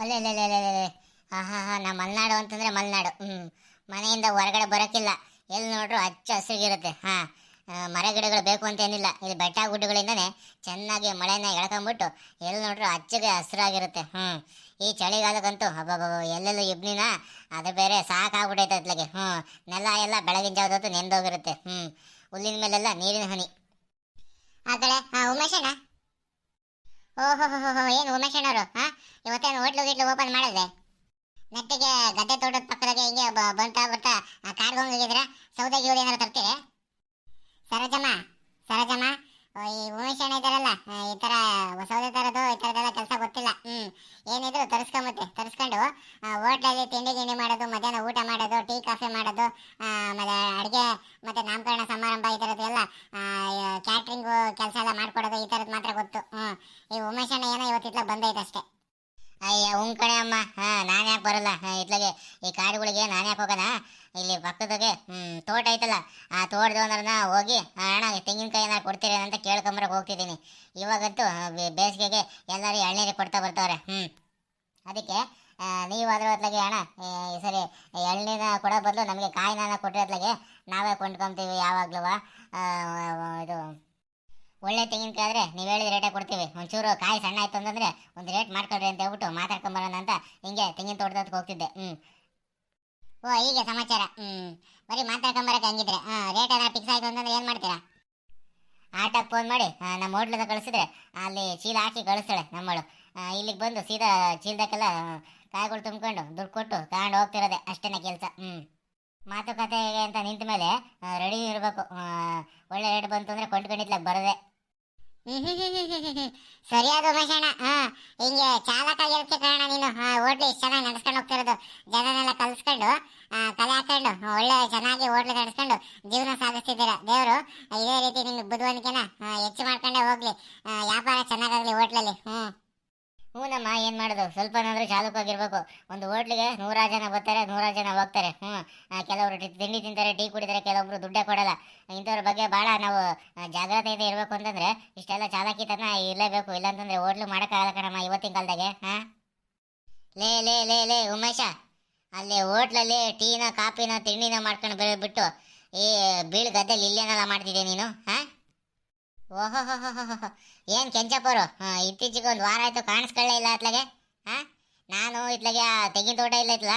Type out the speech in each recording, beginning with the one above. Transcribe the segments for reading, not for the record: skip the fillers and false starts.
ಅಲ್ಲೇ ಹಾ ನಮ್ಮ ಮಲೆನಾಡು ಅಂತಂದ್ರೆ ಮಲೆನಾಡು. ಮನೆಯಿಂದ ಹೊರಗಡೆ ಬರೋಕ್ಕಿಲ್ಲ. ಎಲ್ಲಿ ನೋಡ್ರು ಹಚ್ಚ ಹಸಿರಿಗಿರುತ್ತೆ. ಮರ ಗಿಡಗಳು ಬೇಕು ಅಂತೇನಿಲ್ಲ. ಇಲ್ಲಿ ಬೆಟ್ಟ ಗುಡ್ಡಗಳಿಂದನೇ ಚೆನ್ನಾಗಿ ಮಳೆನ ಎಳ್ಕೊಂಬಿಟ್ಟು ಎಲ್ಲಿ ನೋಡ್ರು ಹಚ್ಚಗೆ ಹಸಿರಾಗಿರುತ್ತೆ. ಈ ಚಳಿಗಾಲಕ್ಕಂತೂ ಹಬ್ಬ ಎಲ್ಲೆಲ್ಲೂ ಇಬ್ನಿನ ಅದು ಬೇರೆ ಸಾಕಾಗ್ಬಿಟ್ಟೈತೆ ಅತ್ಲಾಗೆ. ನೆಲ ಎಲ್ಲ ಬೆಳಗಿನ ಜಾವದೊತ್ತು ನೆಂದೋಗಿರುತ್ತೆ. ಹುಲ್ಲಿನ ಮೇಲೆಲ್ಲ ನೀರಿನ ಹನಿ. ಆ ಕಡೆ ಉಮೇಶಣ್ಣ. ಓಹೋ ಹೋ ಹೋ, ಏನು ಉಮೇಶಣ್ಣವರು ಇವತ್ತೇನು ಹೋಟ್ಲು ಗೀಟ್ಲು ಓಪನ್ ಮಾಡಿದೆ? ನೆಟ್ಟಿಗೆ ಗದ್ದೆ ತೋಟದ ಪಕ್ಕದಾಗೆ ಹಿಂಗೆ ಬರ್ತಾ ಬರ್ತಾ ಕಾರ್ಗೆ ಹೋಗಿದ್ರ ಸೌದೆ ಗೀವ್ದೆ ಏನಾರು ತರ್ತೀರಿ? ಸರೋಜಮ್ಮ, ಸರೋಜಮ್ಮ, ಈ ಉಮೇಶ್ ಅಣ್ಣ ಇದ್ದಾರಲ್ಲ, ಈ ತರ ಸೌದೆ ತರೋದು ಈ ಥರದ್ದೆಲ್ಲ ಕೆಲಸ ಗೊತ್ತಿಲ್ಲ. ಏನಿದ್ರು ತರಿಸ್ಕೊಂಬತ್ತೆ. ತರಿಸ್ಕೊಂಡು ಹೋಟ್ಲಲ್ಲಿ ತಿಂಡಿ ಗಿಂಡಿ ಮಾಡೋದು, ಮಧ್ಯಾಹ್ನ ಊಟ ಮಾಡೋದು, ಟೀ ಕಾಫಿ ಮಾಡೋದು, ಆಮೇಲೆ ಅಡುಗೆ ಮತ್ತು ನಾಮಕರಣ ಸಮಾರಂಭ ಈ ಥರದ್ದು ಎಲ್ಲ ಕ್ಯಾಟ್ರಿಂಗು ಕೆಲಸ ಎಲ್ಲ ಮಾಡ್ಕೊಡೋದು, ಈ ಥರದ್ದು ಮಾತ್ರ ಗೊತ್ತು. ಈ ಉಮೇಶ್ ಅಣ್ಣ ಏನೋ ಇವತ್ತಿತ್ಲ ಬಂದೈತೆ ಅಷ್ಟೇ. ಅಯ್ಯ ಕಣೆ ಅಮ್ಮ, ನಾನು ಯಾಕೆ ಬರಲ್ಲ ಇತ್ಲಾಗೆ ಈ ಕಾಡುಗಳಿಗೆ ನಾನು ಯಾಕೆ ಹೋಗೋಣ? ಇಲ್ಲಿ ಪಕ್ಕದಾಗೆ ತೋಟ ಐತಲ್ಲ, ಆ ತೋಟದ ಓನರ್ನ ಹೋಗಿ ಅಣ್ಣ ತೆಂಗಿನಕಾಯಿ ಏನಾರು ಕೊಡ್ತೀರಿ ಅಂತ ಕೇಳ್ಕೊಂಬರಕ್ಕೆ ಹೋಗ್ತಿದ್ದೀನಿ. ಇವಾಗಂತೂ ಬೇಸಿಗೆಗೆ ಎಲ್ಲರೂ ಎಳ್ನೀರು ಕೊಡ್ತಾ ಬರ್ತಾವ್ರೆ. ಅದಕ್ಕೆ ನೀವಾದ್ರೂ ಅತ್ಲಾಗೆ ಅಣ್ಣ ಈ ಸರಿ ಎಳ್ನೀರನ್ನ ಕೊಡೋ ಬದಲು ನಮಗೆ ಕಾಯಿನ ಕೊಟ್ಟರೆ ಅತ್ಲಾಗೆ ನಾವೇ ಕೊಂಡ್ಕೊತೀವಿ ಯಾವಾಗ್ಲೂ. ಇದು ಒಳ್ಳೆ ತೆಂಗಿನಕಾಯಿ ಆದರೆ ನೀವು ಹೇಳಿದ ರೇಟೇ ಕೊಡ್ತೀವಿ. ಒಂಚೂರು ಕಾಯಿ ಸಣ್ಣ ಆಯ್ತು ಅಂತಂದರೆ ಒಂದು ರೇಟ್ ಮಾಡ್ಕೊಡ್ರಿ ಅಂತ ಹೇಳ್ಬಿಟ್ಟು ಮಾತಾಡ್ಕೊಂಬರೋಣ ಅಂತ ಹಿಂಗೆ ತೆಂಗಿನ ತೋಟದಕ್ಕೆ ಹೋಗ್ತಿದ್ದೆ. ಓ ಹೀಗೆ ಸಮಾಚಾರ. ಬರೀ ಮಾತಾಡ್ಕೊಂಬರಕ್ಕೆ ಹಂಗಿದ್ರೆ ರೇಟ್ ಏನಾರು ಫಿಕ್ಸ್ ಆಯಿತು ಅಂತಂದ್ರೆ ಏನು ಮಾಡ್ತೀರಾ? ಆಟೋಗೆ ಫೋನ್ ಮಾಡಿ ನಮ್ಮ ಹೋಟ್ಲದ ಕಳಿಸಿದ್ರೆ ಅಲ್ಲಿ ಚೀಲ ಹಾಕಿ ಕಳಿಸ್ತಾಳೆ ನಮ್ಮಳು. ಇಲ್ಲಿಗೆ ಬಂದು ಸೀದಾ ಚೀಲದಕ್ಕೆಲ್ಲ ಕಾಯಿಗಳು ತುಂಬ್ಕೊಂಡು ದುಡ್ಡು ಕೊಟ್ಟು ತಗೊಂಡು ಹೋಗ್ತಿರೋದೆ ಅಷ್ಟೇನೆ ಕೆಲಸ. ಮಾತುಕತೆಗೆ ಅಂತ ನಿಂತ ಮೇಲೆ ರೆಡಿ ಇರಬೇಕು. ಒಳ್ಳೆ ರೇಟ್ ಬಂತು ಅಂದರೆ ಕೊಂಡ್ಕೊಂಡಿತ್ಲಾಗ ಬರದೆ. ಸರಿಯಾದ ಉಮೇಶಣ್ಣ. ಹಿಂಗೆ ಚಾಲಕ ಆಗಿರುತ್ತೆ ಕಾರಣ ನೀನು ಹೋಟ್ಲು ಇಷ್ಟು ಚೆನ್ನಾಗಿ ನಡೆಸ್ಕೊಂಡು ಹೋಗ್ತಿರೋದು. ಜನನೆಲ್ಲ ಕಲಿಸ್ಕೊಂಡು ತಲೆ ಹಾಕೊಂಡು ಒಳ್ಳೆ ಚೆನ್ನಾಗಿ ಹೋಟ್ಲು ನಡೆಸ್ಕೊಂಡು ಜೀವನ ಸಾಗಿಸ್ತಿದ್ದೀರಾ. ದೇವರು ಇದೇ ರೀತಿ ನಿಮ್ಗೆ ಬುದ್ಧಿವಂತಿಕೆನ ಹೆಚ್ಚು ಮಾಡ್ಕೊಂಡೇ ಹೋಗ್ಲಿ, ವ್ಯಾಪಾರ ಚೆನ್ನಾಗಾಗಲಿ ಹೋಟ್ಲಲ್ಲಿ. ಹ್ಞೂನಮ್ಮ, ಏನು ಮಾಡೋದು, ಸ್ವಲ್ಪನಾದರೂ ಚಾಲೂಕಾಗಿರ್ಬೇಕು. ಒಂದು ಹೋಟ್ಲಿಗೆ 100 ಜನ ಬರ್ತಾರೆ, 100 ಜನ ಹೋಗ್ತಾರೆ. ಕೆಲವರು ತಿಂಡಿ ತಿಂತಾರೆ, ಟೀ ಕುಡಿತಾರೆ, ಕೆಲವೊಬ್ರು ದುಡ್ಡೇ ಕೊಡಲ್ಲ. ಇಂಥವ್ರ ಬಗ್ಗೆ ಭಾಳ ನಾವು ಜಾಗ್ರತೆಯಿಂದ ಇರಬೇಕು. ಅಂತಂದರೆ ಇಷ್ಟೆಲ್ಲ ಚಾಲಾಕಿತನ ಇರಲೇಬೇಕು. ಇಲ್ಲಾಂತಂದರೆ ಹೋಟ್ಲು ಮಾಡೋಕ್ಕಾಗಲ್ಲ ಕಣಮ್ಮ ಇವತ್ತಿನ ಕಾಲದಾಗೆ. ಲೇ ಲೇ ಲೇ ಲೇ ಉಮೇಶ, ಅಲ್ಲಿ ಹೋಟ್ಲಲ್ಲಿ ಟೀನ ಕಾಫಿನ ತಿಂಡಿನ ಮಾಡ್ಕೊಂಡು ಬಿಟ್ಟು ಈ ಬೀಳ್ ಗದ್ದೆಲಿ ಇಲ್ಲೇನೆಲ್ಲ ಮಾಡ್ತಿದ್ದೆ ನೀನು? ಓಹೋ ಏನು ಕೆಂಚಪ್ಪರು, ಇತ್ತೀಚೆಗೆ ಒಂದು ವಾರ ಆಯಿತು ಕಾಣಿಸ್ಕೊಳ್ಳೇ ಇಲ್ಲ ಅತ್ಲಾಗೆ. ನಾನು ಇತ್ಲಾಗೆ ತೆಂಗಿನ ತೋಟ ಇಲ್ಲ ಇತ್ತಲ್ಲ,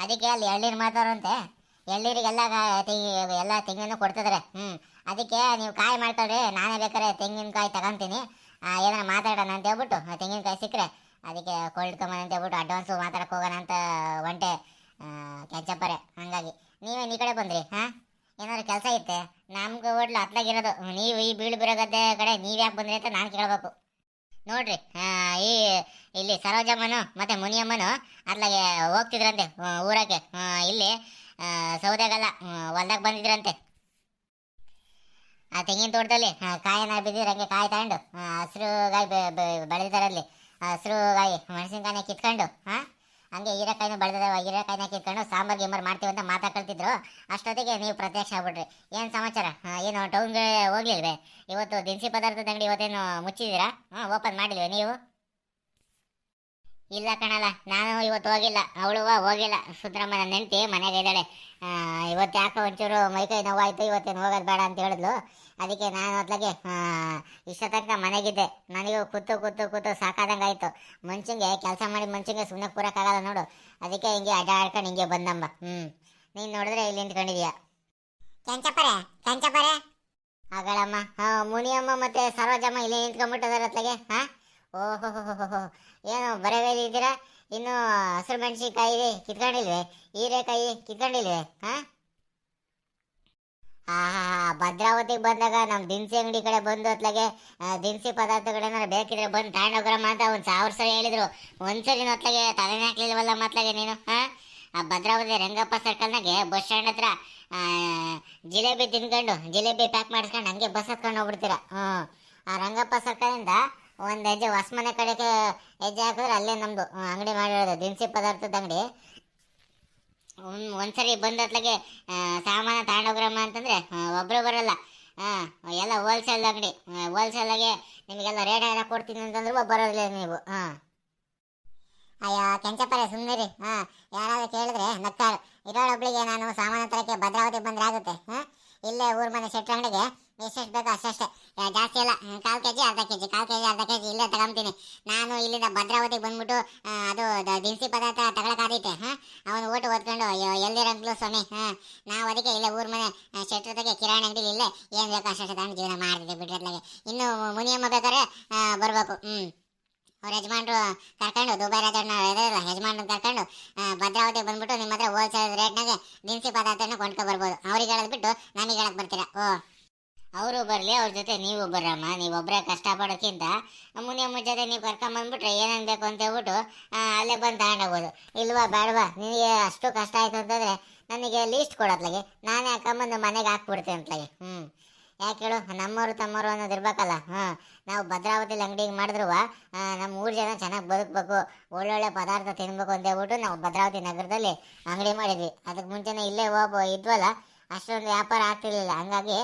ಅದಕ್ಕೆ ಅಲ್ಲಿ ಎಳ್ನೀರು ಮಾತಾರಂತೆ. ಎಳ್ನೀರಿಗೆಲ್ಲ ಎಲ್ಲ ತೆಂಗಿನ ಕೊಡ್ತಿದ್ದಾರೆ. ಅದಕ್ಕೆ ನೀವು ಕಾಯಿ ಮಾಡ್ಕೊಳ್ರಿ, ನಾನೇ ಬೇಕಾದ್ರೆ ತೆಂಗಿನಕಾಯಿ ತಗೊಂತೀನಿ, ಏನಾರ ಮಾತಾಡೋಣ ಅಂತ ಹೇಳ್ಬಿಟ್ಟು ತೆಂಗಿನಕಾಯಿ ಸಿಕ್ಕರೆ ಅದಕ್ಕೆ ಕೊಳ್ಳ್ಕೊಂಬ ಅಂತ ಹೇಳ್ಬಿಟ್ಟು ಅಡ್ವಾನ್ಸು ಮಾತಾಡಕ್ಕೆ ಹೋಗೋಣ ಅಂತ ಒಂಟೆ ಕೆಂಚಪ್ಪರೆ. ಹಾಗಾಗಿ ನೀವೇನು ಈ ಕಡೆ ಬಂದ್ರಿ? ಏನಾದ್ರು ಕೆಲಸ ಐತೆ? ನಮ್ಗೆ ಹೋಟ್ಲು ಹತ್ಲಾಗಿರೋದು, ನೀವು ಈ ಬೀಳು ಬಿರೋ ಗದ್ದೆ ಕಡೆ ನೀವು ಯಾಕೆ ಬಂದ್ರಿ ಅಂತ ನಾನು ಕೇಳಬೇಕು. ನೋಡ್ರಿ, ಈ ಇಲ್ಲಿ ಸರೋಜಮ್ಮನು ಮತ್ತು ಮುನಿಯಮ್ಮನು ಅತ್ಲಾಗೆ ಹೋಗ್ತಿದ್ರಂತೆ ಊರಕ್ಕೆ. ಇಲ್ಲಿ ಸೌದೆಗಲ್ಲ ಹೊಲ್ದಾಗ ಬಂದಿದ್ರಂತೆ. ಆ ತೆಂಗಿನ ತೋಟದಲ್ಲಿ ಕಾಯಿನ ಬಿದ್ದಿದ್ರೆ ಹಂಗೆ ಕಾಯಿ ತಗೊಂಡು ಹಸಿರು ಗಾಯಿ ಬೆಳೆದಿದ್ದಾರಲ್ಲಿ ಹಸಿರು ಗಾಯಿ ಮೆಣಸಿನ್ಕಾಯಿನ ಕಿತ್ಕೊಂಡು ಹಂಗೆ ಹೀರೆಕಾಯಿನೂ ಬೆಳೆದಿದ್ದಾವೆ, ಹೀರೆಕಾಯಿನ ಕಿತ್ಕೊಂಡು ಸಾಂಬಾರು ಗಿಂಬಾರು ಮಾಡ್ತೀವಿ ಅಂತ ಮಾತಾಡ್ಕೊಳ್ತಿದ್ರು. ಅಷ್ಟೊತ್ತಿಗೆ ನೀವು ಪ್ರತ್ಯಕ್ಷ ಆಗ್ಬಿಟ್ರಿ. ಏನು ಸಮಾಚಾರ? ಏನು ಟೌನ್ಗೆ ಹೋಗ್ಲಿಲ್ವೇ ಇವತ್ತು? ದಿನಸಿ ಪದಾರ್ಥದ ಅಂಗಡಿ ಇವತ್ತೇನು ಮುಚ್ಚಿದ್ದೀರಾ? ಓಪನ್ ಮಾಡಿಲ್ವೇ ನೀವು? ಇಲ್ಲ ಕಣಲ್ಲ, ನಾನು ಇವತ್ತು ಹೋಗಿಲ್ಲ, ಅವಳು ಹೋಗಿಲ್ಲ. ಸುಂದರಮ್ಮನ ನೆಂಟಿ ಮನೆಗೆ ಇದ್ದಾಳೆ. ಇವತ್ತು ಯಾಕೋ ಒಂಚೂರು ಮೈಕೈ ನೋವಾಯಿತು, ಇವತ್ತೇನು ಹೋಗೋದು ಬೇಡ ಅಂತ ಹೇಳಿದ್ಲು. ಅದಕ್ಕೆ ನಾನು ಅತ್ಲಾಗೆ ಇಷ್ಟ ತನಕ ಮನೆಗಿದ್ದೆ. ನನಗೂ ಕೂತು ಕೂತು ಕೂತು ಸಾಕಾದಂಗೆ ಆಯಿತು. ಮನುಷ್ಯಂಗೆ ಕೆಲಸ ಮಾಡಿ ಮನುಷ್ಯಂಗೆ ಸುಮ್ಮನೆ ಕೂರಕ್ಕಾಗಲ್ಲ ನೋಡು. ಅದಕ್ಕೆ ಹಿಂಗೆ ಅಡ್ಡಾಡ್ಕೊಂಡು ಹಿಂಗೆ ಬಂದಮ್ಮ. ನೀನು ನೋಡಿದ್ರೆ ಇಲ್ಲಿ ನಿಂತ್ಕೊಂಡಿದೀಯ. ಕೆಂಚಪ್ಪರೆ ಕೆಂಚಪ್ಪರೆ ಆಗಳಮ್ಮ, ಮುನಿಯಮ್ಮ ಮತ್ತು ಸರೋಜಮ್ಮ ಇಲ್ಲಿ ನಿಂತ್ಕೊಂಡ್ಬಿಟ್ಟದಾರ ಅತ್ಲಾಗೆ. ಓಹೋ ಏನು ಬರವೇದಿದ್ದೀರಾ? ಇನ್ನು ಹಸಿರು ಮೆಣಸಿನ್ಕಾಯಿ ಕಿತ್ಕೊಂಡಿಲ್ವೇ? ಹೀರೆಕಾಯಿ ಕಿತ್ಕೊಂಡಿಲ್ವೇ? ಭದ್ರಾವತಿಗೆ ಬಂದಾಗ ನಮ್ಮ ದಿನಸಿ ಅಂಗಡಿ ಕಡೆ ಬಂದು ಅತ್ಲಾಗೆ ದಿನಸಿ ಪದಾರ್ಥಗಳೇನಾರು ಬೇಕಿದ್ರೆ ಬಂದು ತಗೊಂಡೋಗ್ರಮ್ಮ ಅಂತ 1000 ಸರಿ ಹೇಳಿದ್ರು. ಒಂದ್ಸರಿ ಅತ್ಲಾಗೆ ತಲೆನೇ ಹಾಕ್ಲಿಲ್ವಲ್ಲ ಮತ್ಲಾಗೆ ನೀನು. ಆ ಭದ್ರಾವತಿ ರಂಗಪ್ಪ ಸರ್ಕಲ್ನಾಗೆ ಬಸ್ ಸ್ಟ್ಯಾಂಡ್ ಹತ್ರ ಜಿಲೇಬಿ ತಿನ್ಕೊಂಡು ಜಿಲೇಬಿ ಪ್ಯಾಕ್ ಮಾಡಿಸ್ಕೊಂಡು ಹಂಗೆ ಬಸ್ ಹತ್ಕೊಂಡು ಹೋಗ್ಬಿಡ್ತೀರ. ಆ ರಂಗಪ್ಪ ಸರ್ಕಲಿಂದ ಒಂದು ಹೆಜ್ಜೆ ಹೊಸಮನೆ ಕಡೆಗೆ ಹೆಜ್ಜೆ ಹಾಕಿದ್ರೆ ಅಲ್ಲೇ ನಮ್ಮದು ಅಂಗಡಿ ಮಾಡಿರೋದು ದಿನಸಿ ಪದಾರ್ಥದ ಅಂಗಡಿ. ಒಂದ್ಸರಿ ಬಂದತ್ಲಾಗೆ ಸಾಮಾನು ತಗೊಂಡೋಗ್ರಮ್ಮ ಅಂತಂದರೆ ಒಬ್ಬರು ಬರಲ್ಲ. ಎಲ್ಲ ಹೋಲ್ಸೇಲ್ ಅಂಗಡಿ. ಹೋಲ್ಸೇಲಾಗೆ ನಿಮಗೆಲ್ಲ ರೇಟ್ ಎಲ್ಲ ಕೊಡ್ತೀನಿ ಅಂತಂದ್ರೂ ಬರೋದಿಲ್ಲ ನೀವು. ಅಯ್ಯೋ ಕೆಂಚಪ್ಪರೆ ಸುಮ್ಮನಿರಿ. ಯಾರಾದ್ರೂ ಕೇಳಿದ್ರೆ ನಕ್ಕಾರು. ಇರೋಳೊಬ್ಳಿಗೆ ನಾನು ಸಾಮಾನು ತರಕ್ಕೆ ಭದ್ರಾವತಿ ಬಂದ್ರೆ ಆಗುತ್ತೆ. ಇಲ್ಲೇ ಊರ್ ಮನೆ ಶೆಟ್ರ ಅಂಗಡಿಗೆ ಎಷ್ಟೆಷ್ಟು ಬೇಕೋ ಅಷ್ಟೇ, ಜಾಸ್ತಿ ಅಲ್ಲ. 1/4 kg ಅರ್ಧ ಕೆಜಿ, 1/4 kg ಅರ್ಧ ಕೆಜಿ ಇಲ್ಲೇ ತಗೊಂತೀನಿ. ನಾನು ಇಲ್ಲಿಂದ ಭದ್ರಾವತಿಗೆ ಬಂದ್ಬಿಟ್ಟು ಅದು ದಿನಸಿ ಪದಾರ್ಥ ತಗೊಳಕಾದೈತೆ. ಅವನು ಓಟು ಓದ್ಕೊಂಡು ಎಲ್ದಿರಂಗ್ಲು ಸ್ವಾಮಿ. ನಾವು ಅದಕ್ಕೆ ಇಲ್ಲೇ ಊರ್ ಮನೆ ಶೆಟ್ರತೆಗೆ ಕಿರಾಣಿ ಅಂಗಡಿ ಇಲ್ಲೇ ಏನು ಬೇಕೋ ಅಷ್ಟೇ ತಗೊಂಡು ಜೀವನ ಮಾಡ್ತಿದ್ದೆ ಬಿಟ್ರತ್ಲಾಗೆ. ಇನ್ನು ಮುನಿಯಮ್ಮ ಬೇಕಾದ್ರೆ ಬರ್ಬೇಕು. ಅವ್ರ ಯಜಮಾನ್ರು ಕರ್ಕೊಂಡು ದುಬೈ ರಾಜಣ್ಣ ಇದಲ್ಲ ಯಜಮಾನ್ರು ಕರ್ಕೊಂಡು ಭದ್ರಾವತಿ ಬಂದ್ಬಿಟ್ಟು ನಿಮ್ಮ ಹತ್ರ ಹೋಲ್ಸೇಲ್ ರೇಟ್ನಾಗೆ ದಿನಸಿ ಪದಾರ್ಥನ ಕೊಂಡ್ಕೊ ಬರ್ಬೋದು. ಅವ್ರಿಗೆ ಹೇಳೋದು ಬಿಟ್ಟು ನಮಗೆ ಹೇಳಕ್ ಬರ್ತೀರಾ? ಅವರು ಬರಲಿ, ಅವ್ರ ಜೊತೆ ನೀವು ಬರ್ರಮ್ಮ. ನೀವೊಬ್ಬರೇ ಕಷ್ಟಪಡೋಕ್ಕಿಂತ ಮುನಿಯಮ್ಮ ಜೊತೆ ನೀವು ಕರ್ಕೊಂಬಂದ್ಬಿಟ್ರೆ ಏನೇನು ಬೇಕು ಅಂತ ಹೇಳ್ಬಿಟ್ಟು ಅಲ್ಲೇ ಬಂದು ತಗೊಂಡೋಗ್ಬೋದು. ಇಲ್ವಾ ಬೇಡವಾ, ನಿನಗೆ ಅಷ್ಟು ಕಷ್ಟ ಆಯ್ತು ಅಂತಂದರೆ ನನಗೆ ಲೀಸ್ಟ್ ಕೊಡೋತ್ಲಾಗೆ ನಾನೇ ಹಾಕೊಂಬಂದು ಮನೆಗೆ ಹಾಕ್ಬಿಡ್ತೀನಿ ಅಂತಲಾಗೆ. ಯಾಕೆ ಹೇಳು, ನಮ್ಮವರು ತಮ್ಮವರು ಅನ್ನೋದು ಇರ್ಬೇಕಲ್ಲ. ನಾವು ಭದ್ರಾವತಿಲಿ ಅಂಗಡಿಗೆ ಮಾಡಿದ್ರು ನಮ್ಮ ಊರು ಜನ ಚೆನ್ನಾಗಿ ಬದುಕಬೇಕು, ಒಳ್ಳೊಳ್ಳೆ ಪದಾರ್ಥ ತಿನ್ಬೇಕು ಅಂತ ಹೇಳ್ಬಿಟ್ಟು ನಾವು ಭದ್ರಾವತಿ ನಗರದಲ್ಲಿ ಅಂಗಡಿ ಮಾಡಿದ್ವಿ. ಅದಕ್ಕೆ ಮುಂಚೆನೇ ಇಲ್ಲೇ ಇದ್ವಲ್ಲ, ಅಷ್ಟೊಂದು ವ್ಯಾಪಾರ ಆಗ್ತಿರ್ಲಿಲ್ಲ. ಹಂಗಾಗಿ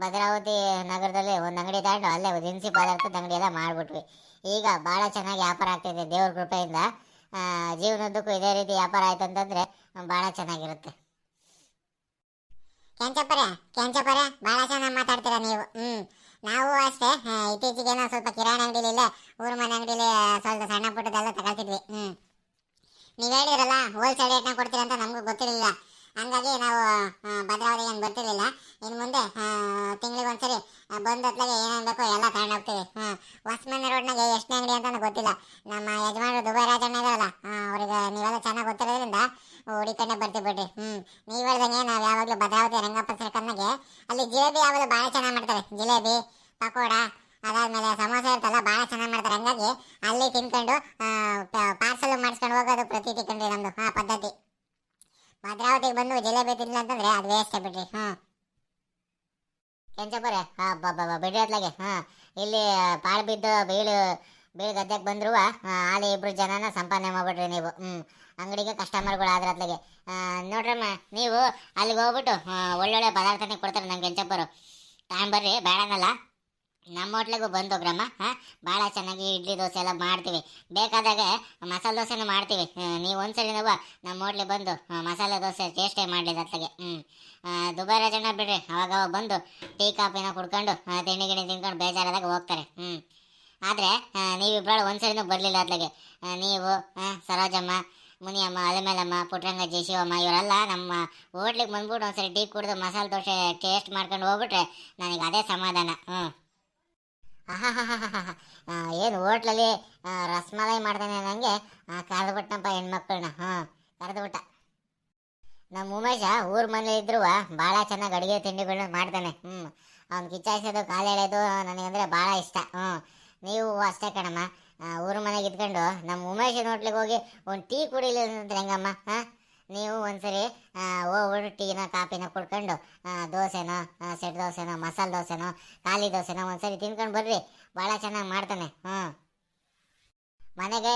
ಭದ್ರಾವತಿ ನಗರದಲ್ಲಿ ಒಂದು ಅಂಗಡಿ ತಗೊಂಡು ಅಲ್ಲೇ ದಿನಸಿ ಪದಾರ್ಥದ ಅಂಗಡಿ ಎಲ್ಲ ಮಾಡಿಬಿಟ್ವಿ. ಈಗ ಭಾಳ ಚೆನ್ನಾಗಿ ವ್ಯಾಪಾರ ಆಗ್ತಿದೆ ದೇವ್ರ ಕೃಪೆಯಿಂದ. ಜೀವನದ್ದಕ್ಕೂ ಇದೇ ರೀತಿ ವ್ಯಾಪಾರ ಆಯ್ತು ಅಂತಂದರೆ ಭಾಳ ಚೆನ್ನಾಗಿರುತ್ತೆ. ಕೆಂಚಪ್ಪರೆ ಭಾಳ ಚೆನ್ನಾಗಿ ಮಾತಾಡ್ತೀರಾ ನೀವು. ನಾವು ಅಷ್ಟೇ ಇತ್ತೀಚೆಗೇನೋ ಸ್ವಲ್ಪ ಕಿರಾಣಿ ಅಂಗಡಿಲಿಲ್ಲ ಊರು ಮನೆ ಅಂಗಡಿಲಿ ಸ್ವಲ್ಪ ಸಣ್ಣ ಪುಟ್ಟದೆಲ್ಲ ತಗೊಳ್ತಿದ್ವಿ. ನೀವು ಹೇಳಿದ್ರಲ್ಲ ಹೋಲ್ಸೇಲ್ ರೇಟ್ನ ಕೊಡ್ತೀರ ಅಂತ ನಮಗೂ ಗೊತ್ತಿರಲಿಲ್ಲ. ಹಂಗಾಗಿ ನಾವು ಭದ್ರಾವತಿಗೆ ಏನು ಬರ್ತಿರ್ಲಿಲ್ಲ. ಇನ್ನು ಮುಂದೆ ತಿಂಗಳಿಗೆ ಒಂದ್ಸರಿ ಬಂದು ಹೊತ್ಲಾಗೆ ಏನೇನು ಬೇಕೋ ಎಲ್ಲ ತಗೊಂಡು ಹೋಗ್ತೀವಿ. ಹೊಸಮನೆ ರೋಡ್ನಾಗೆ ಎಷ್ಟನೇ ಅಂಗಡಿ ಅಂತ ಗೊತ್ತಿಲ್ಲ. ನಮ್ಮ ಯಜಮಾನರು ದುಬೈ ರಾಜಣ್ಣ ಇದಾರಲ್ಲ, ಅವ್ರಿಗೆ ನೀವೆಲ್ಲ ಚೆನ್ನಾಗಿ ಗೊತ್ತಿರೋದ್ರಿಂದ ಹುಡಿಕೊಂಡೆ ಬರ್ತೀವಿ ಬಿಡ್ರಿ. ನೀವು ಹೇಳ್ದಂಗೆ ನಾವು ಯಾವಾಗಲೂ ಭದ್ರಾವತಿ ರಂಗಪ್ಪ ಸರ್ಕಲ್ನಾಗೆ ಅಲ್ಲಿ ಜಿಲೇಬಿ ಯಾವಾಗಲೂ ಭಾಳ ಚೆನ್ನಾಗಿ ಮಾಡ್ತಾರೆ. ಜಿಲೇಬಿ, ಪಕೋಡ, ಅದಾದ್ಮೇಲೆ ಸಮೋಸ ಇರ್ತಲ್ಲ ಭಾಳ ಚೆನ್ನಾಗಿ ಮಾಡ್ತಾರೆ. ಹಂಗಾಗಿ ಅಲ್ಲಿ ತಿನ್ಕೊಂಡು ಪಾರ್ಸಲ್ ಮಾಡಿಸ್ಕೊಂಡು ಹೋಗೋದು ಪ್ರತಿ ತಿಳ್ಕೊಂಡ್ರಿ ನಮ್ಮದು ಪದ್ಧತಿ. ಭದ್ರಾವತಿಗೆ ಬಂದು ಜಿಲೇಬಿ ತಿನ್ನಿಲ್ಲ ಅಂತಂದ್ರೆ ಅದು ವೇಸ್ಟ್ ಬಿಡ್ರಿ. ಕೆಂಚಪ್ಪರೆ ಬಿಡ್ರಿ ಅತ್ಲಾಗೆ. ಇಲ್ಲಿ ಪಾಳು ಬಿದ್ದು ಬೀಳು ಗದ್ದೆಗೆ ಬಂದ್ರು ಅಲ್ಲಿ ಇಬ್ರು ಜನನ ಸಂಪಾದನೆ ಮಾಡ್ಬಿಟ್ರಿ ನೀವು. ಅಂಗಡಿಗೆ ಕಸ್ಟಮರ್ಗಳು ಆದ್ರ ಅತ್ಲಾಗೆ. ನೋಡ್ರಮ್ಮ, ನೀವು ಅಲ್ಲಿಗೆ ಹೋಗ್ಬಿಟ್ಟು ಒಳ್ಳೊಳ್ಳೆ ಪದಾರ್ಥನೇ ಕೊಡ್ತಾರೆ ನಮ್ಮ ಕೆಂಚಪ್ಪರು. ತಗೊಂಡ್ಬರ್ರಿ, ಬೇಡನಲ್ಲ. ನಮ್ಮ ಹೋಟ್ಲಿಗೂ ಬಂದೋಗ್ರಮ್ಮ. ಭಾಳ ಚೆನ್ನಾಗಿ ಇಡ್ಲಿ ದೋಸೆ ಎಲ್ಲ ಮಾಡ್ತೀವಿ. ಬೇಕಾದಾಗ ಮಸಾಲೆ ದೋಸೆನೂ ಮಾಡ್ತೀವಿ. ನೀವು ಒಂದ್ಸಲಿ ನಮ್ಮ ಹೋಟ್ಲಿಗೆ ಬಂದು ಮಸಾಲೆ ದೋಸೆ ಟೇಸ್ಟೇ ಮಾಡಲಿಲ್ಲ ಅತ್ಲಾಗೆ. ದುಬೈ ರಾಜಣ್ಣ ಬಿಡ್ರಿ, ಅವಾಗ ಬಂದು ಟೀ ಕಾಫಿನ ಕುಡ್ಕೊಂಡು ತಿಂಡಿ ಗಿಣಿ ತಿನ್ಕೊಂಡು ಬೇಜಾರಾದಾಗ ಹೋಗ್ತಾರೆ. ಆದರೆ ನೀವಿಬ್ಬರು ಒಂದ್ಸಲಿನೂ ಬರಲಿಲ್ಲ ಅತ್ಲಾಗೆ. ನೀವು ಸರೋಜಮ್ಮ, ಮುನಿಯಮ್ಮ, ಅಲೆಮೇಲಮ್ಮ, ಪುಟ್ರಂಗಜ್ಜಿ, ಶಿವಮ್ಮ ಇವರೆಲ್ಲ ನಮ್ಮ ಹೋಟ್ಲಿಗೆ ಬಂದ್ಬಿಟ್ಟು ಒಂದ್ಸರಿ ಟೀ ಕುಡಿದು ಮಸಾಲೆ ದೋಸೆ ಟೇಸ್ಟ್ ಮಾಡ್ಕೊಂಡು ಹೋಗ್ಬಿಟ್ರೆ ನನಗೆ ಅದೇ ಸಮಾಧಾನ. ಏನು ಹೋಟ್ಲಲ್ಲಿ ರಸಮಲೈ ಮಾಡ್ತಾನೆ ನನಗೆ ಕರೆದುಬಿಟ್ಟನಪ್ಪ ಹೆಣ್ಮಕ್ಳನ್ನ. ಕರೆದುಬಿಟ್ಟ. ನಮ್ಮ ಉಮೇಶ ಊರ ಮನೇಲಿ ಇದ್ರು ಭಾಳ ಚೆನ್ನಾಗಿ ಅಡುಗೆ ತಿಂಡಿಗಳನ್ನ ಮಾಡ್ತಾನೆ. ಅವ್ನು ಕಿಚ್ಚಾಯಿಸೋದು, ಕಾಲು ಎಳೆಯೋದು ನನಗಂದರೆ ಭಾಳ ಇಷ್ಟ. ನೀವು ಅಷ್ಟೇ ಕಣಮ್ಮ. ಊರ ಮನೆಗೆ ಇದ್ಕೊಂಡು ನಮ್ಮ ಉಮೇಶನ ಹೋಟ್ಲಿಗೆ ಹೋಗಿ ಒಂದು ಟೀ ಕುಡಿಲಿಲ್ಲ ಅಂದ್ರೆ ಹೆಂಗಮ್ಮ? ನೀವು ಒಂದ್ಸರಿ ಹೋಗ್ಬಿಟ್ಟು ಟೀನ ಕಾಫಿನ ಕುಡ್ಕೊಂಡು ದೋಸೆನೋ, ಸೆಟ್ ದೋಸೆನೋ, ಮಸಾಲೆ ದೋಸೆನೋ, ಖಾಲಿ ದೋಸೆನೋ ಒಂದ್ಸರಿ ತಿನ್ಕೊಂಡು ಬರ್ರಿ. ಭಾಳ ಚೆನ್ನಾಗಿ ಮಾಡ್ತಾನೆ. ಮನೆಗೆ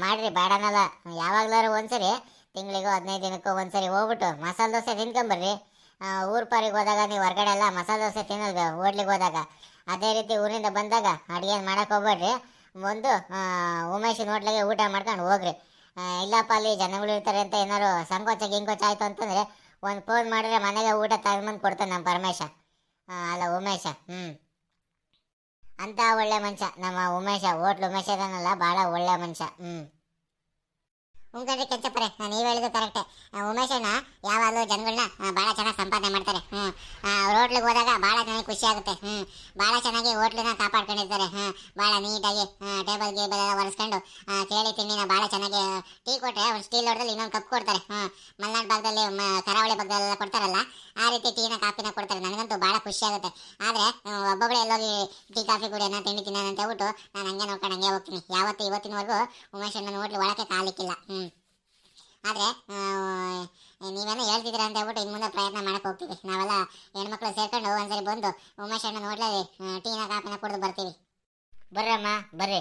ಮಾಡಿರಿ, ಬೇಡನಲ್ಲ. ಯಾವಾಗ್ಲಾರು ಒಂದ್ಸರಿ ತಿಂಗಳಿಗೋ 15 ದಿನಕ್ಕೋ ಒಂದ್ಸರಿ ಹೋಗ್ಬಿಟ್ಟು ಮಸಾಲೆ ದೋಸೆ ತಿನ್ಕೊಂಬರ್ರಿ. ಊರು ಪಾರಿಗೆ ಹೋದಾಗ ನೀವು ಹೊರಗಡೆ ಎಲ್ಲ ಮಸಾಲೆ ದೋಸೆ ತಿನ್ನೋದು ಹೋಟ್ಲಿಗೆ ಹೋದಾಗ. ಅದೇ ರೀತಿ ಊರಿಂದ ಬಂದಾಗ ಅಡುಗೆ ಮಾಡಕ್ಕೆ ಹೋಗ್ಬೇಡ್ರಿ. ಒಂದು ಉಮೇಶಿನ ಹೋಟ್ಲಿಗೆ ಊಟ ಮಾಡ್ಕೊಂಡು ಹೋಗ್ರಿ. ಇಲ್ಲಪ್ಪ ಅಲ್ಲಿ ಜನಗಳು ಇರ್ತಾರೆ ಅಂತ ಏನಾದ್ರು ಸಂಕೋಚ ಗಿಂಕೋಚ ಆಯಿತು ಅಂತಂದರೆ ಒಂದು ಫೋನ್ ಮಾಡಿದ್ರೆ ಮನೆಗೆ ಊಟ ತಗೊಂಬಂದು ಕೊಡ್ತಾನೆ ನಮ್ಮ ಪರಮೇಶ. ಅಲ್ಲ ಉಮೇಶ. ಅಂತ ಒಳ್ಳೆ ಮನುಷ್ಯ ನಮ್ಮ ಉಮೇಶ. ಹೋಟ್ಲು ಉಮೇಶ ಇದಾನಲ್ಲ, ಭಾಳ ಒಳ್ಳೆ ಮನುಷ್ಯ. ಉಂಕಂಡ್ರಿ ಕೆಂಚಪ್ಪರೆ, ನೀವು ಹೇಳಿದ್ದು ಕರೆಕ್ಟೆ. ಉಮೇಶಣ್ಣ ಯಾವಾಗಲೂ ಜನಗಳನ್ನ ಭಾಳ ಚೆನ್ನಾಗಿ ಸಂಪಾದನೆ ಮಾಡ್ತಾರೆ. ಅವ್ರ ಹೋಟ್ಲಿಗೆ ಹೋದಾಗ ಭಾಳ ನನಗೆ ಖುಷಿ ಆಗುತ್ತೆ. ಭಾಳ ಚೆನ್ನಾಗಿ ಹೋಟ್ಲನ್ನ ಕಾಪಾಡ್ಕೊಂಡಿರ್ತಾರೆ. ಭಾಳ ನೀಟಾಗಿ ಟೇಬಲ್ ಗೇಬಲ್ ಎಲ್ಲ ಒರೆಸ್ಕೊಂಡು ಕೇಳಿ ತಿಂಡಿನ ಭಾಳ ಚೆನ್ನಾಗಿ ಟೀ ಕೊಟ್ಟರೆ ಒಂದು ಸ್ಟೀಲ್ ಲೋಟದಲ್ಲಿ ಇನ್ನೊಂದು ಕಪ್ ಕೊಡ್ತಾರೆ. ಮಲೆನಾಡು ಭಾಗದಲ್ಲಿ ಕರಾವಳಿ ಭಾಗದಲ್ಲೆಲ್ಲ ಕೊಡ್ತಾರಲ್ಲ, ಆ ರೀತಿ ಟೀನ ಕಾಫಿನ ಕೊಡ್ತಾರೆ. ನನಗಂತೂ ಭಾಳ ಖುಷಿ ಆಗುತ್ತೆ. ಆದರೆ ಒಬ್ಬೊಬ್ಬರೇ ಎಲ್ಲೋಗಿ ಟೀ ಕಾಫಿ ಕುಡಿಯೋಣ, ತಿಂಡಿ ತಿನ್ನೋಣ ಅಂತ ಹೇಳ್ಬಿಟ್ಟು ನಾನು ಹಂಗೆ ನೋಡ್ಕೊಂಡು ಹಂಗೆ ಹೋಗ್ತೀನಿ. ಇವತ್ತಿನವರೆಗೂ ಉಮೇಶಣ್ಣನ ಹೋಟ್ಲು ಒಳಕ್ಕೆ ಕಾಲಿಕ್ಕಿಲ್ಲ. ಆದರೆ ನೀವೇನೋ ಹೇಳ್ತಿದ್ದೀರ ಅಂತ ಹೇಳ್ಬಿಟ್ಟು ಇನ್ನು ಮುಂದೆ ಪ್ರಯತ್ನ ಮಾಡಕ್ಕೆ ಹೋಗ್ತೀವಿ. ನಾವೆಲ್ಲ ಹೆಣ್ಮಕ್ಳು ಸೇರ್ಕೊಂಡು ಒಂದ್ಸರಿ ಬಂದು ಉಮೇಶಣ್ಣನ ಹೋಟ್ಲಲ್ಲಿ ಟೀನ ಕಾಫಿನ ಕುಡಿದು ಬರ್ತೀವಿ. ಬರ್ರಮ್ಮ ಬರ್ರಿ.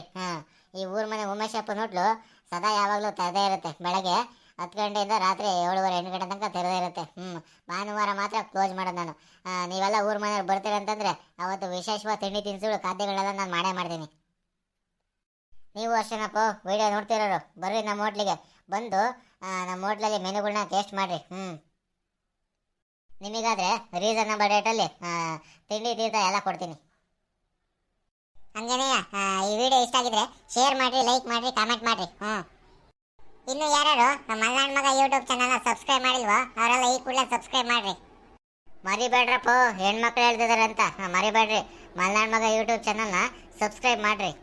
ಈ ಊರ ಮನೆ ಉಮೇಶಪ್ಪನ ಹೋಟ್ಲು ಸದಾ ಯಾವಾಗಲೂ ತೆರೆದೇ ಇರುತ್ತೆ. ಬೆಳಗ್ಗೆ 10 ಗಂಟೆಯಿಂದ ರಾತ್ರಿ 7:30-8 ಗಂಟೆ ತನಕ ತೆರೆದೇ ಇರುತ್ತೆ. ಭಾನುವಾರ ಮಾತ್ರ ಕ್ಲೋಸ್ ಮಾಡೋದು ನಾನು. ನೀವೆಲ್ಲ ಊರ ಮನೆಯವ್ರು ಬರ್ತೀರ ಅಂತಂದರೆ ಅವತ್ತು ವಿಶೇಷವಾದ ತಿಂಡಿ ತಿನಿಸುಗಳು ಖಾದ್ಯಗಳೆಲ್ಲ ನಾನು ಮಾಡೇ ಮಾಡ್ತೀನಿ. ನೀವು ಅಷ್ಟೇನಪ್ಪ ವಿಡಿಯೋ ನೋಡ್ತಿರೋರು ಬರ್ರಿ ನಮ್ಮ ಹೋಟ್ಲಿಗೆ ಬಂದು ನಮ್ಮ ಹೋಟ್ಲಲ್ಲಿ ಮೆನುಗಳನ್ನ ಟೇಸ್ಟ್ ಮಾಡಿರಿ. ನಿಮಗಾದರೆ ರೀಸನಬಲ್ ರೇಟಲ್ಲಿ ತಿಂಡಿ ತೀರ್ಥ ಎಲ್ಲ ಕೊಡ್ತೀನಿ. ಹಂಗೇನೆಯ ಈ ವಿಡಿಯೋ ಇಷ್ಟ ಆಗಿದ್ರೆ ಶೇರ್ ಮಾಡಿರಿ, ಲೈಕ್ ಮಾಡಿರಿ, ಕಾಮೆಂಟ್ ಮಾಡಿರಿ. ಇನ್ನು ಯಾರು ನಮ್ಮ ಮಲ್ನಾಡ್ ಮಗ ಯೂಟ್ಯೂಬ್ ಚಾನಲ್ನ ಸಬ್ಸ್ಕ್ರೈಬ್ ಮಾಡಿಲ್ವೋ ಅವರೆಲ್ಲ ಈ ಕೂಡಲೇ ಸಬ್ಸ್ಕ್ರೈಬ್ ಮಾಡಿರಿ. ಮರಿಬೇಡ್ರಪ್ಪ, ಹೆಣ್ಮಕ್ಳು ಹೇಳ್ತಿದಾರೆ ಅಂತ ಮರಿಬೇಡ್ರಿ. ಮಲ್ನಾಡ್ ಮಗ ಯೂಟ್ಯೂಬ್ ಚಾನಲ್ನ ಸಬ್ಸ್ಕ್ರೈಬ್ ಮಾಡಿರಿ.